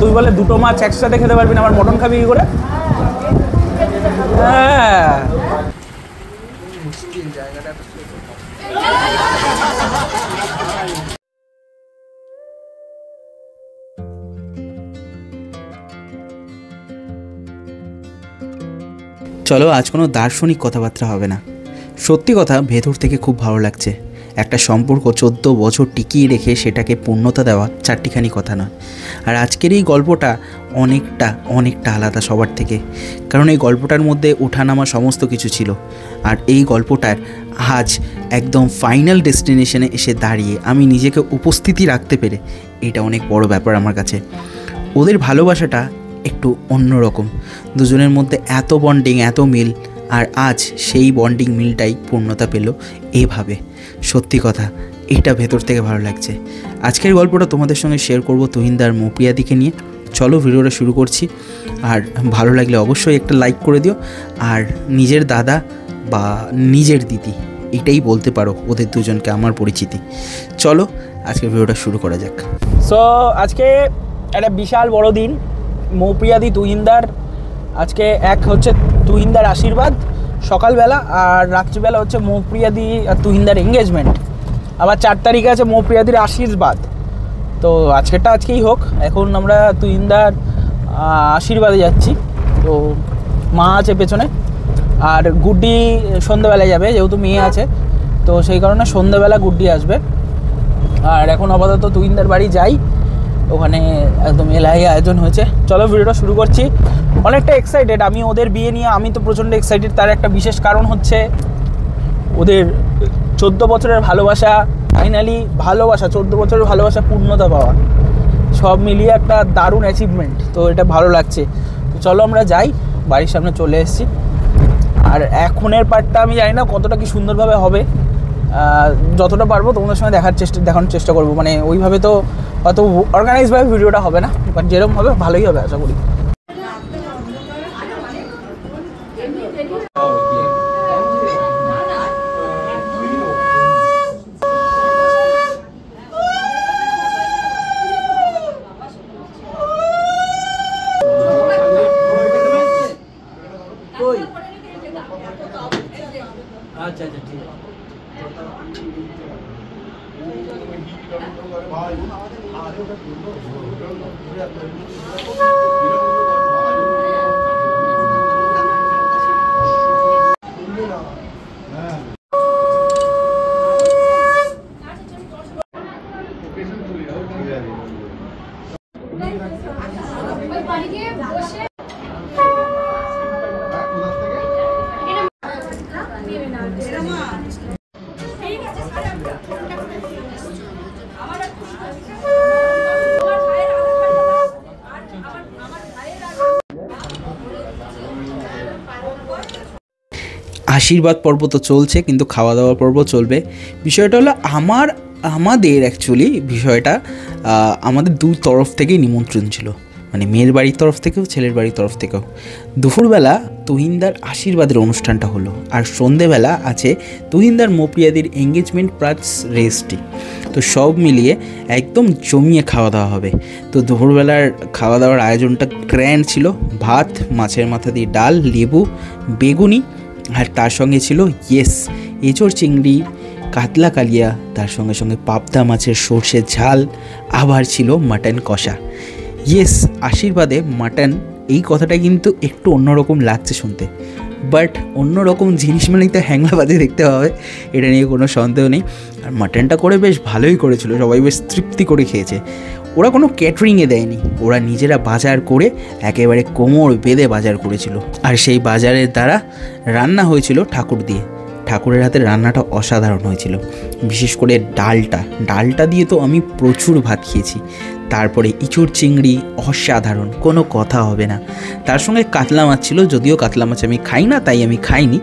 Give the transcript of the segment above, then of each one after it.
তুই বলে দুটো মাছ একসাথে খেতে পারবি না, আমার মটন খাবি কি করে? হ্যাঁ মুশকিল জায়গাটা। চলো আজ কোনো দার্শনিক কথাবার্তা হবে না, সত্যি কথা ভেতর থেকে খুব ভালো লাগছে। একটা সম্পর্ক 14 বছর টিকিয়ে রেখে সেটাকে পূর্ণতা দেওয়া চারটিখানি কথা নয়। আর আজকের এই গল্পটা অনেকটা আলাদা সবার থেকে, কারণ এই গল্পটার মধ্যে ওঠানামা সমস্ত কিছু ছিল। আর এই গল্পটার আজ একদম ফাইনাল ডেস্টিনেশনে এসে দাঁড়িয়ে আমি নিজেকে উপস্থিতি রাখতে পেরে এটা অনেক বড় ব্যাপার আমার কাছে। ওদের ভালোবাসাটা একটু অন্যরকম, দুজনের মধ্যে এত বন্ডিং, এত মিল, আর আজ সেই বন্ডিং মিলটাই পূর্ণতা পেল এভাবে। সত্যি কথা এটা ভেতর থেকে ভালো লাগছে। আজকের গল্পটা তোমাদের সঙ্গে শেয়ার করব তুহিনদার মৌপ্রিয়াদিকে নিয়ে। চলো ভিডিওটা শুরু করছি। আর ভালো লাগলে অবশ্যই একটা লাইক করে দিও। আর নিজের দাদা বা নিজের দিদি এটাই বলতে পারো ওদের দুজনকে আমার পরিচিতি। চলো আজকের ভিডিওটা শুরু করা যাক। সো আজকে একটা বিশাল বড় দিন, মৌপ্রিয়াদি তুহিনদার। আজকে এক হচ্ছে তুহিনদার আশীর্বাদ সকালবেলা, আর রাত্রিবেলা হচ্ছে মৌপ্রিয়াদি আর তুহিনদার এঙ্গেজমেন্ট। আবার 4 তারিখে আছে মৌপ্রিয়াদির আশীর্বাদ। তো আজকেই হোক। এখন আমরা তুহিনদার আশীর্বাদে যাচ্ছি। তো মা আছে পেছনে, আর গুড্ডি সন্ধ্যেবেলায় যাবে, যেহেতু মেয়ে আছে তো সেই কারণে সন্ধ্যেবেলা গুড্ডি আসবে। আর এখন আপাতত তুহিনদার বাড়ি যাই, ওখানে একদম এলাহি আয়োজন হয়েছে। চলো ভিডিওটা শুরু করছি। অনেকটা এক্সাইটেড আমি ওদের বিয়ে নিয়ে, আমি তো প্রচণ্ড এক্সাইটেড। তার একটা বিশেষ কারণ হচ্ছে ওদের 14 বছরের ভালোবাসা, ফাইনালি ভালোবাসা, 14 বছরের ভালোবাসা পূর্ণতা পাওয়া, সব মিলিয়ে একটা দারুণ অ্যাচিভমেন্ট। তো এটা ভালো লাগছে। তো চলো আমরা যাই, বাড়ির সামনে চলে এসেছি। আর এখনের পার্টটা আমি জানি না কতটা কি সুন্দরভাবে হবে, যতটা পারবো তোমাদের সঙ্গে দেখানোর চেষ্টা করবো। মানে ওইভাবে তো অত অর্গানাইজভাবে ভিডিওটা হবে না, বাট যেরকম হবে ভালোই হবে আশা করি। আচ্ছা আচ্ছা ঠিক আছে। আশীর্বাদ পর্ব তো চলছে, কিন্তু খাওয়া দাওয়ার পর্ব চলবে। বিষয়টা হলো আমাদের অ্যাকচুয়ালি বিষয়টা আমাদের দু তরফ থেকেই নিমন্ত্রণ ছিল, মানে মেয়ের বাড়ির তরফ থেকেও ছেলের বাড়ির তরফ থেকেও। দুপুরবেলা তুহিনদার আশীর্বাদের অনুষ্ঠানটা হলো, আর সন্ধেবেলা আছে তুহিনদার মৌপ্রিয়াদির এঙ্গেজমেন্ট প্লাস রেজিস্ট্রি। তো সব মিলিয়ে একদম জমিয়ে খাওয়া দাওয়া হবে। তো দুপুরবেলার খাওয়া দাওয়ার আয়োজনটা গ্র্যান্ড ছিল। ভাত, মাছের মাথা দিয়ে ডাল, লেবু, বেগুনি, আর তার সঙ্গে ছিল এঁচোড় চিংড়ি, কাতলা কালিয়া, তার সঙ্গে সঙ্গে পাবদা মাছের সর্ষের ঝাল, আবার ছিল মাটন কষা। আশীর্বাদে মাটন, এই কথাটা কিন্তু একটু অন্যরকম লাগছে শুনতে, বাট অন্যরকম জিনিস মানেই তো হ্যাংলাবাদে দেখতে হবে, এটা নিয়ে কোনো সন্দেহ নেই। আর মাটনটা করে বেশ ভালোই করেছিল, সবাই বেশ তৃপ্তি করে খেয়েছে। ওরা কোনো ক্যাটারিংয়ে দেয়নি, ওরা নিজেরা বাজার করে একেবারে কোমর বেঁধে বাজার করেছিল। আর সেই বাজারের দ্বারা রান্না হয়েছিল ঠাকুর দিয়ে। ঠাকুরের হাতের রান্নাটা অসাধারণ হয়েছিল, বিশেষ করে ডালটা দিয়ে তো আমি প্রচুর ভাত খেয়েছি। তারপরে ইঁচড় চিংড়ি অসাধারণ, কোনো কথা হবে না। তার সঙ্গে কাতলা মাছ ছিল, যদিও কাতলা মাছ আমি খাই না তাই আমি খাইনি,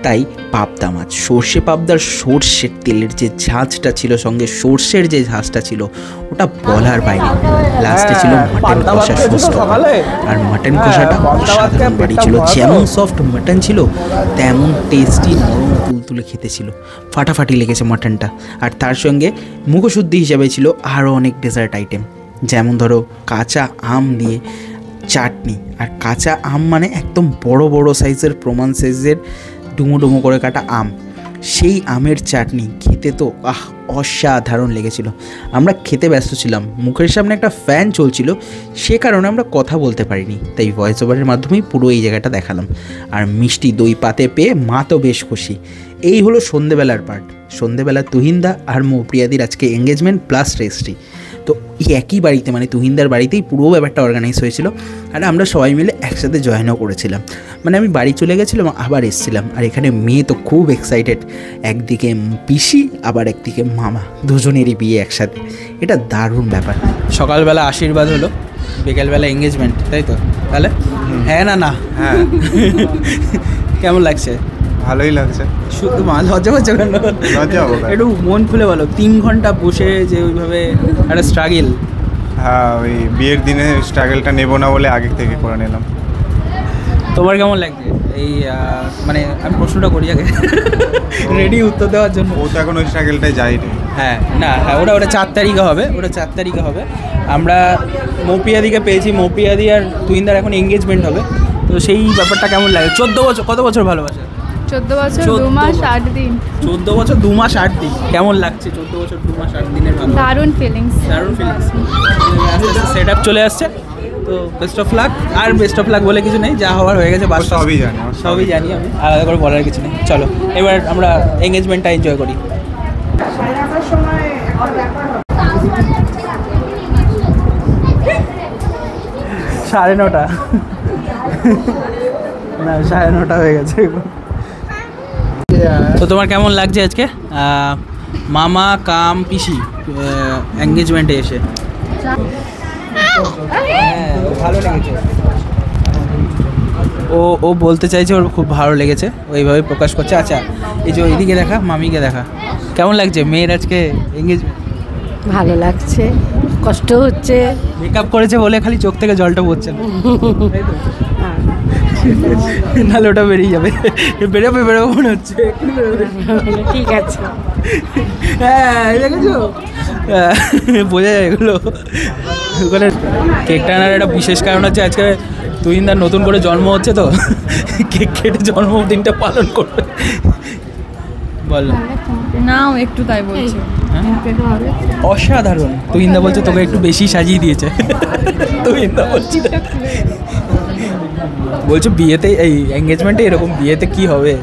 তাই পাবদা মাছ, সর্ষে পাবদার সর্ষের তেলের যে ঝাঁঝটা ছিল, সঙ্গে সর্ষের যে ঝাঁঝটা ছিল, ওটা বলার বাইরে। লাস্টে ছিল মাটন কষা সুস্থ, আর মাটন কষাটা অসাধারণ বাড়ি ছিল। যেমন সফট মাটন ছিল তেমন টেস্টি নরম তুলতুলে খেতে ছিল, ফাটাফাটি লেগেছে মাটনটা। আর তার সঙ্গে মুখশুদ্ধি হিসাবে ছিল আরও অনেক ডেজার্ট আইটেম, যেমন ধরো কাঁচা আম দিয়ে চাটনি। আর কাঁচা আম মানে একদম বড় বড় সাইজের, প্রমাণ সাইজের ডুমো ডুমো করে কাটা আম, সেই আমের চাটনি খেতে তো অসাধারণ লেগেছিল। আমরা খেতে ব্যস্ত ছিলাম, মুখের সামনে একটা ফ্যান চলছিল, সে কারণে আমরা কথা বলতে পারিনি, তাই ভয়েস ওভারের মাধ্যমেই পুরো এই জায়গাটা দেখালাম। আর মিষ্টি দই পাতে পেয়ে মা তো বেশ খুশি। এই হলো সন্ধেবেলার পার্ট। সন্ধেবেলা তুহিনদা আর মৌপ্রিয়াদির আজকে এঙ্গেজমেন্ট প্লাস রেজিস্ট্রি। তো এই একই বাড়িতে, মানে তুহিনদার বাড়িতেই পুরো ব্যাপারটা অর্গানাইজ হয়েছিল। আর আমরা সবাই মিলে একসাথে জয়েনও করেছিলাম। মানে আমি বাড়ি চলে গেছিলাম, আবার এসেছিলাম। আর এখানে মেয়ে তো খুব এক্সাইটেড, একদিকে পিসি আবার একদিকে মামা, দুজনেরই বিয়ে একসাথে। এটা দারুণ ব্যাপার। সকালবেলা আশীর্বাদ হলো, বিকেলবেলা এঙ্গেজমেন্ট, তাই তো? তাহলে হ্যাঁ না না হ্যাঁ কেমন লাগছে? ভালোই লাগছে। শুধু মা লজ্জা পাচ্ছে কেন? লজ্জা হবে একটু মন খুলে বলো, 3 ঘন্টা বসে যে ওইভাবে একটা স্ট্রাগল। হ্যাঁ, ওই বিয়ের দিনে স্ট্রাগলটা নেবো না বলে আগে থেকে করে নিলাম। তোমার কেমন লাগছে এই মানে আমি প্রশ্নটা করি আগে রেডি উত্তর দেওয়ার জন্য। ও তো এখন ওই স্ট্রাগলটাই যায়নি। হ্যাঁ না হ্যাঁ, ওটা 4 তারিখে হবে, ওটা 4 তারিখে হবে। আমরা মৌপ্রিয়াদিকে পেয়েছি, মৌপ্রিয়াদি আর তুহিনদার এখন এঙ্গেজমেন্ট হবে। তো সেই ব্যাপারটা কেমন লাগে? 14 বছর, কত বছর ভালোবাসা? 14 বছর 2 মাস 8 দিন। 14 বছর 2 মাস 8 দিন। কেমন লাগছে 14 বছর 2 মাস 8 দিনের ভালো? দারুণ ফিলিংস। দারুণ ফিলিংস। সেট আপ চলে আসছে, তো বেস্ট অফ লাক। আর বেস্ট অফ লাক বলে কিছু নেই, যা হওয়ার হয়ে গেছে। সবই জানি আমি, আলাদা করে বলার কিছু নেই। চলো এবার আমরা এঙ্গেজমেন্টটা এনজয় করি। 9:30 না 9:30 হয়ে গেছে। তো তোমার কেমন লাগছে আজকে মামা কাম পিসি এঙ্গেজমেন্টে এসে? হ্যাঁ, ভালো লেগেছে। ও বলতে চাইছে ওর খুব ভালো লেগেছে, ওইভাবে প্রকাশ করছে। আচ্ছা, এই যে এইদিকে দেখা, মামিকে দেখা, কেমন লাগছে মেয়ের আজকে এঙ্গেজমেন্ট? ভালো লাগছে, কষ্ট হচ্ছে। মেকআপ করেছে বলে খালি চোখ থেকে জলটা পড়ছে না, নাহলে ওটা বেরিয়ে যাবে। বেরোবে মনে হচ্ছে। ঠিক আছে, হ্যাঁ দেখেছো, বোঝা যায় এগুলো। ওখানে কেকটা আনার একটা বিশেষ কারণ হচ্ছে আজকে তুহিনদার নতুন করে জন্ম হচ্ছে, তো কেক কেটে জন্মদিনটা পালন করবে। বল নাও একটু, তাই বলছি। অসাধারণ। তুহিনদা বলছে তোকে একটু বেশি সাজিয়ে দিয়েছে। তুহিনদা বলছে বিয়েতে, এই এঙ্গেজমেন্টে এরকম, বিয়েতে কি হবে?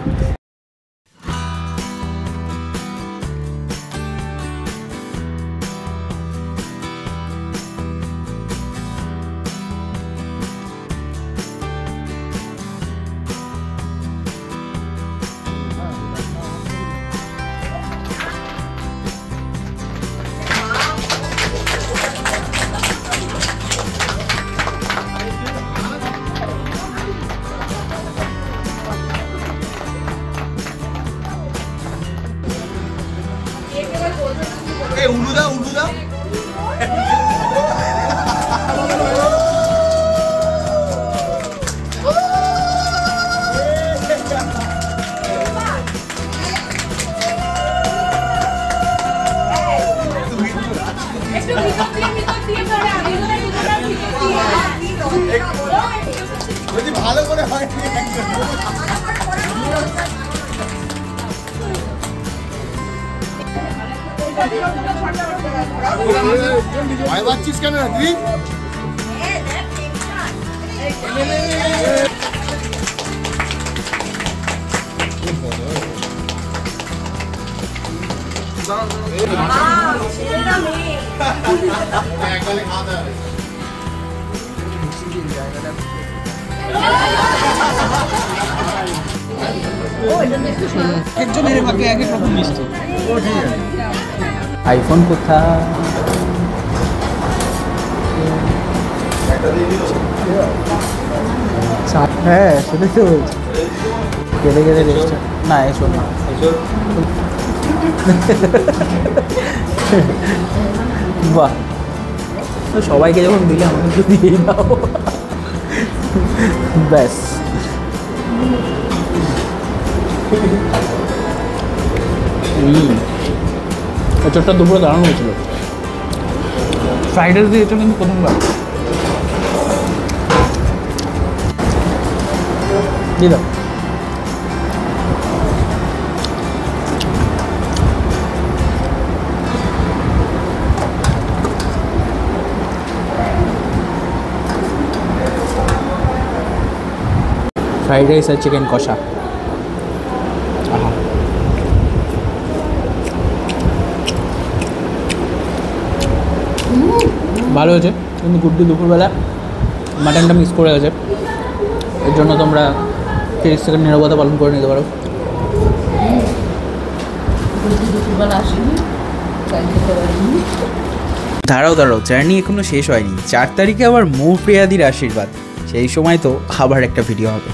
উলুদা ভালো করে হয়। ভয় পাচ্ছিস কেন তুই? একজনের ভাগ্যে এক এক রকম মিষ্টি। আইফোন কোথায়? হ্যাঁ সেটাই তো বলছি। কেটে কেটে রেস্টটা না এসো না বাহ, তো সবাইকে যখন দিলে আমাকে একটু দিয়েই দাও। ব্যাস চোরটা দুপুরে দাঁড়ানো হয়েছিল, ফ্রাইড রাইস দিয়েছো কিন্তু প্রথমবার দিয়ে দাও। ফ্রাইড রাইস আর চিকেন কষা, আহা ভালো হয়েছে। কিন্তু গুড্ডু দুপুরবেলা মাটনটা মিস করে গেছে, এর জন্য তোমরা 30 সেকেন্ড নীরবতা পালন করে নিতে পারো। দাঁড়াও দাঁড়াও, জার্নি এখনো শেষ হয়নি। 4 তারিখে আবার মৌ প্রিয়াদির আশীর্বাদ, সেই সময় তো আবার একটা ভিডিও হবে।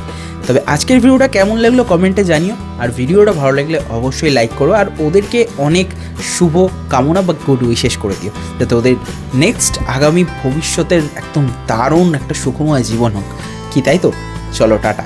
তবে আজকের ভিডিওটা কেমন লাগলো কমেন্টে জানিও, আর ভিডিওটা ভালো লাগলে অবশ্যই লাইক করো, আর ওদেরকে অনেক শুভ কামনা বা গুড উইশেস করে দিও, যাতে ওদের নেক্সট আগামী ভবিষ্যতের একদম দারুণ একটা সুখময় জীবন হোক। কি তাই তো? চলো টাটা।